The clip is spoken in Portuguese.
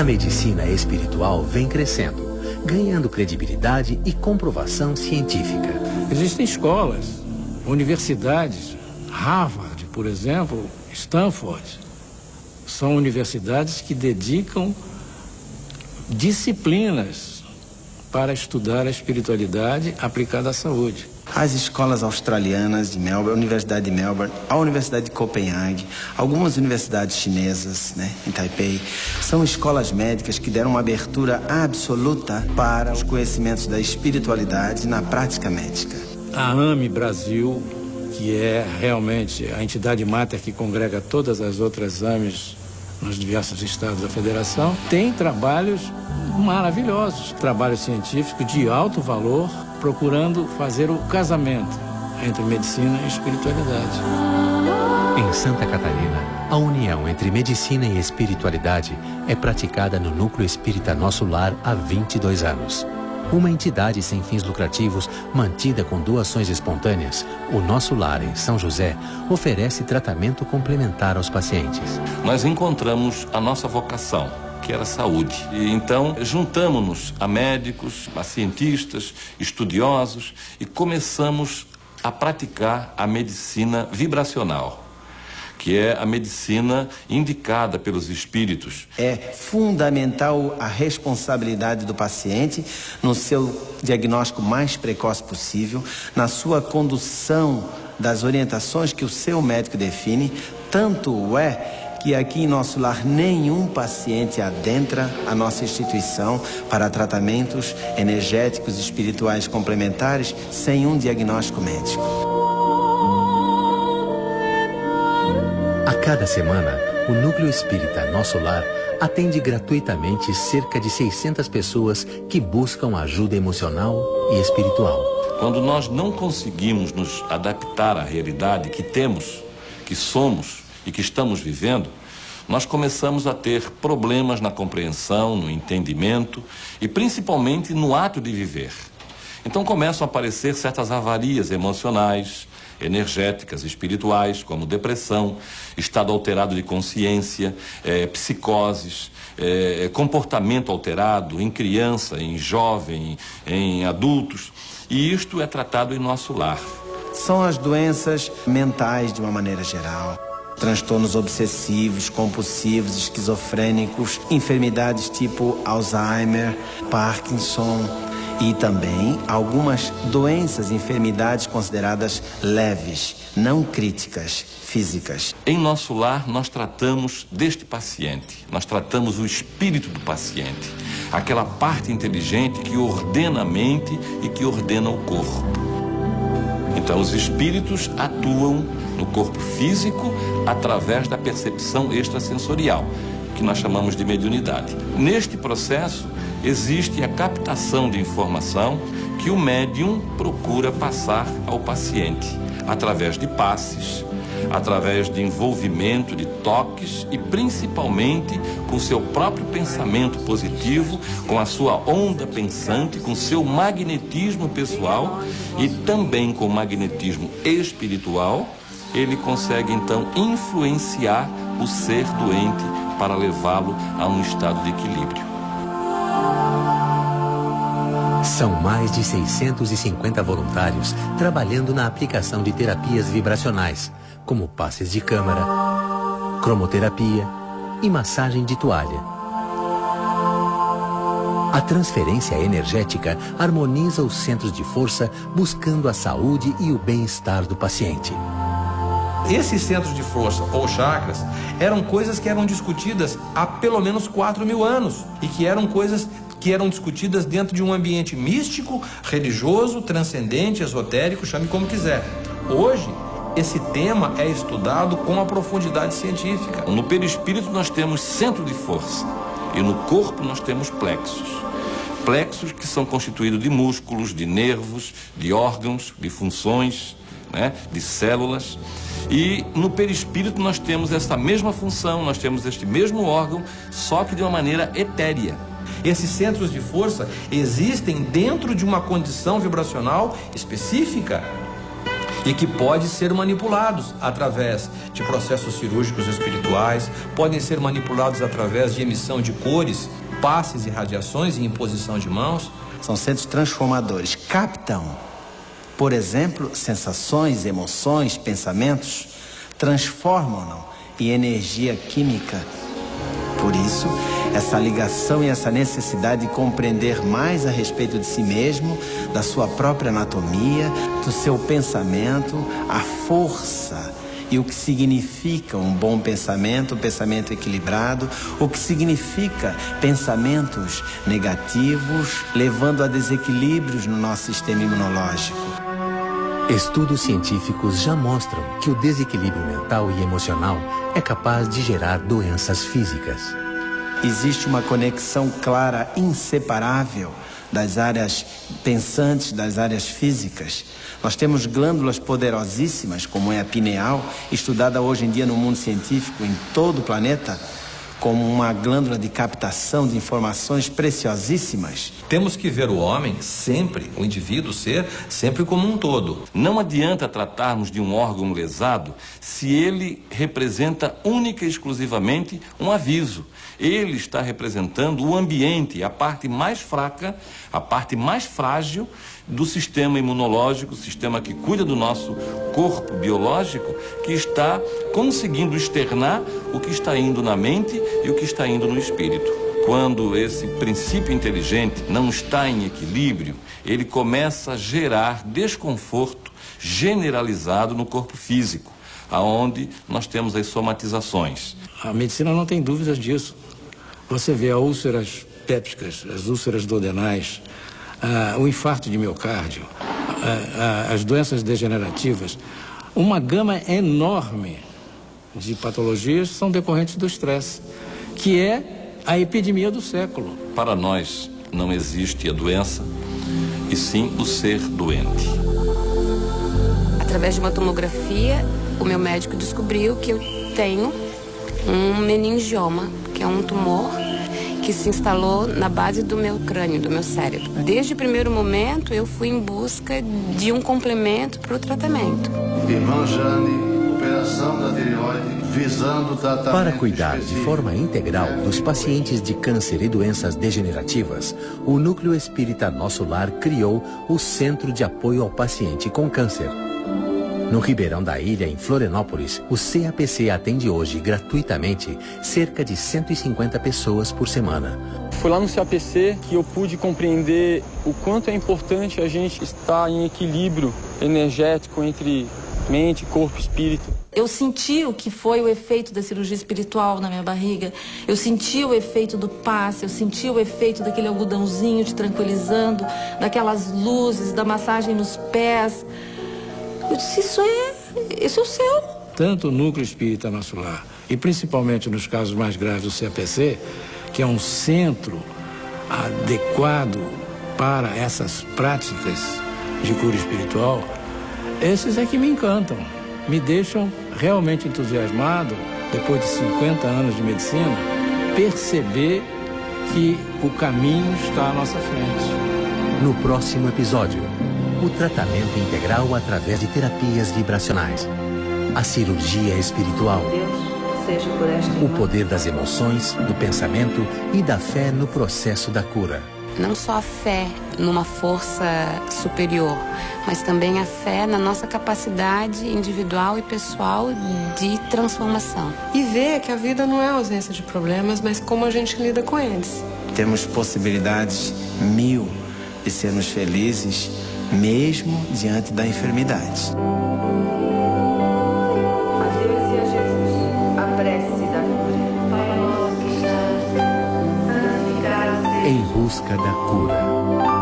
A medicina espiritual vem crescendo, ganhando credibilidade e comprovação científica. Existem escolas, universidades, Harvard, por exemplo, Stanford. São universidades que dedicam disciplinas para estudar a espiritualidade aplicada à saúde. As escolas australianas de Melbourne, a Universidade de Melbourne, a Universidade de Copenhague, algumas universidades chinesas, em Taipei, são escolas médicas que deram uma abertura absoluta para os conhecimentos da espiritualidade na prática médica. A AME Brasil, que é realmente a entidade máter que congrega todas as outras AMEs nos diversos estados da federação, tem trabalhos maravilhosos, trabalho científico de alto valor, procurando fazer o casamento entre medicina e espiritualidade. Em Santa Catarina, a união entre medicina e espiritualidade é praticada no Núcleo Espírita Nosso Lar há 22 anos. Uma entidade sem fins lucrativos, mantida com doações espontâneas, o Nosso Lar, em São José, oferece tratamento complementar aos pacientes. Nós encontramos a nossa vocação, que era a saúde. E então juntamos-nos a médicos, a cientistas, estudiosos e começamos a praticar a medicina vibracional, que é a medicina indicada pelos espíritos. É fundamental a responsabilidade do paciente no seu diagnóstico mais precoce possível, na sua condução das orientações que o seu médico define. Tanto é que aqui em Nosso Lar nenhum paciente adentra a nossa instituição para tratamentos energéticos e espirituais complementares sem um diagnóstico médico. A cada semana, o Núcleo Espírita Nosso Lar atende gratuitamente cerca de 600 pessoas que buscam ajuda emocional e espiritual. Quando nós não conseguimos nos adaptar à realidade que temos, que somos e que estamos vivendo, nós começamos a ter problemas na compreensão, no entendimento e principalmente no ato de viver. Então começam a aparecer certas avarias emocionais, energéticas, espirituais, como depressão, estado alterado de consciência, psicoses, comportamento alterado em criança, em jovem, em adultos. E isto é tratado em Nosso Lar. São as doenças mentais de uma maneira geral. Transtornos obsessivos, compulsivos, esquizofrênicos, enfermidades tipo Alzheimer, Parkinson e também algumas doenças e enfermidades consideradas leves, não críticas, físicas. Em Nosso Lar nós tratamos deste paciente, nós tratamos o espírito do paciente, aquela parte inteligente que ordena a mente e que ordena o corpo. Então os espíritos atuam no corpo físico através da percepção extrasensorial, que nós chamamos de mediunidade. Neste processo existe a captação de informação que o médium procura passar ao paciente, através de passes, através de envolvimento, de toques e principalmente com seu próprio pensamento positivo, com a sua onda pensante, com seu magnetismo pessoal e também com o magnetismo espiritual. Ele consegue então influenciar o ser doente para levá-lo a um estado de equilíbrio. São mais de 650 voluntários trabalhando na aplicação de terapias vibracionais, como passes de câmara, cromoterapia e massagem de toalha. A transferência energética harmoniza os centros de força, buscando a saúde e o bem-estar do paciente. Esses centros de força, ou chakras, eram coisas que eram discutidas há pelo menos 4.000 anos e que eram coisas que eram discutidas dentro de um ambiente místico, religioso, transcendente, esotérico, chame como quiser. Hoje, esse tema é estudado com a profundidade científica. No perispírito nós temos centro de força e no corpo nós temos plexos. Plexos que são constituídos de músculos, de nervos, de órgãos, de funções, de células. E no perispírito nós temos essa mesma função, nós temos este mesmo órgão, só que de uma maneira etérea. Esses centros de força existem dentro de uma condição vibracional específica. e que pode ser manipulados através de processos cirúrgicos espirituais, podem ser manipulados através de emissão de cores, passes e radiações e imposição de mãos. São centros transformadores. Captam, por exemplo, sensações, emoções, pensamentos, transformam-no em energia química. Por isso, essa ligação e essa necessidade de compreender mais a respeito de si mesmo, da sua própria anatomia, do seu pensamento, a força e o que significa um bom pensamento, um pensamento equilibrado, o que significa pensamentos negativos, levando a desequilíbrios no nosso sistema imunológico. Estudos científicos já mostram que o desequilíbrio mental e emocional é capaz de gerar doenças físicas. Existe uma conexão clara, inseparável das áreas pensantes, das áreas físicas. Nós temos glândulas poderosíssimas, como é a pineal, estudada hoje em dia no mundo científico em todo o planeta, como uma glândula de captação de informações preciosíssimas. Temos que ver o homem sempre, o indivíduo ser sempre como um todo. Não adianta tratarmos de um órgão lesado se ele representa única e exclusivamente um aviso. Ele está representando o ambiente, a parte mais fraca, a parte mais frágil do sistema imunológico, o sistema que cuida do nosso corpo biológico, que está conseguindo externar o que está indo na mente e o que está indo no espírito. Quando esse princípio inteligente não está em equilíbrio, ele começa a gerar desconforto generalizado no corpo físico, aonde nós temos as somatizações. A medicina não tem dúvidas disso. Você vê as úlceras pépticas, as úlceras duodenais, o infarto de miocárdio, as doenças degenerativas, uma gama enorme de patologias são decorrentes do estresse, que é a epidemia do século. Para nós não existe a doença, e sim o ser doente. Através de uma tomografia, o meu médico descobriu que eu tenho um meningioma, que é um tumor que se instalou na base do meu crânio, do meu cérebro. Desde o primeiro momento, eu fui em busca de um complemento para o tratamento. Irmã Jane, operação da tireoide, visando o tratamento. Para cuidar de forma integral dos pacientes de câncer e doenças degenerativas, o Núcleo Espírita Nosso Lar criou o Centro de Apoio ao Paciente com Câncer. No Ribeirão da Ilha, em Florianópolis, o CAPC atende hoje gratuitamente cerca de 150 pessoas por semana. Foi lá no CAPC que eu pude compreender o quanto é importante a gente estar em equilíbrio energético entre mente, corpo e espírito. Eu senti o que foi o efeito da cirurgia espiritual na minha barriga. Eu senti o efeito do passe, eu senti o efeito daquele algodãozinho te tranquilizando, daquelas luzes, da massagem nos pés. Eu disse, isso é o céu. Tanto o Núcleo Espírita Nosso Lar, e principalmente nos casos mais graves do CAPC, que é um centro adequado para essas práticas de cura espiritual, esses é que me encantam, me deixam realmente entusiasmado, depois de 50 anos de medicina, perceber que o caminho está à nossa frente. No próximo episódio, o tratamento integral através de terapias vibracionais, a cirurgia espiritual, o poder das emoções, do pensamento e da fé no processo da cura. Não só a fé numa força superior, mas também a fé na nossa capacidade individual e pessoal de transformação. E ver que a vida não é ausência de problemas, mas como a gente lida com eles. Temos possibilidades 1000 de sermos felizes, mesmo diante da enfermidade. A Deus e a Jesus, a prece da cura. Pai nosso que estás, santificado seja. Em busca da cura.